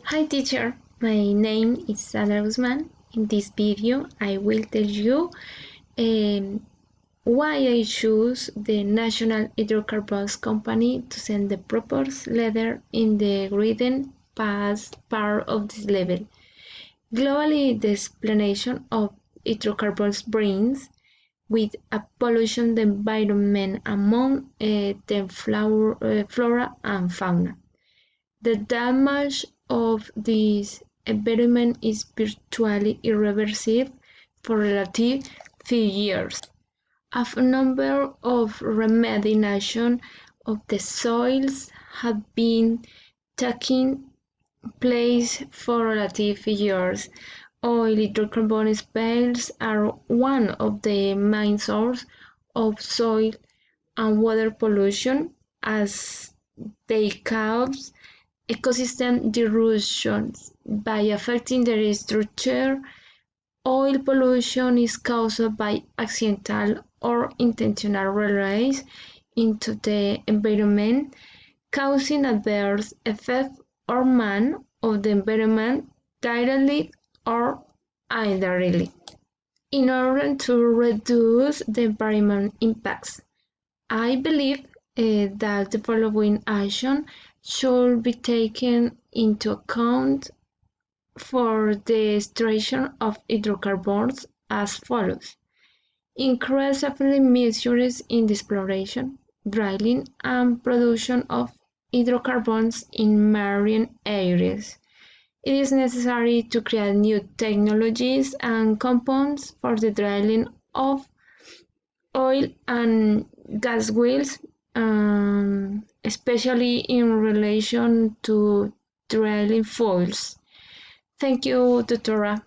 Hi teacher, my name is Sandra Guzman. In this video I will tell you why I choose the National Hydrocarbons Company to send the proposed letter in the written past part of this level. Globally, the explanation of hydrocarbons brings with a pollution the environment among the flora and fauna. The damage of this environment is virtually irreversible for relative few years. A number of remediation of the soils have been taking place for relative years. Oil hydrocarbon spills are one of the main sources of soil and water pollution as they cause ecosystem disruptions by affecting their structure. Oil pollution is caused by accidental or intentional release into the environment, causing adverse effects on man of the environment directly or indirectly. In order to reduce the environmental impacts, I believe that the following action should be taken into account for the extraction of hydrocarbons as follows: increase safety measures in the exploration, drilling, and production of hydrocarbons in marine areas. It is necessary to create new technologies and compounds for the drilling of oil and gas wells, especially in relation to drilling fuels. Thank you, Tutora.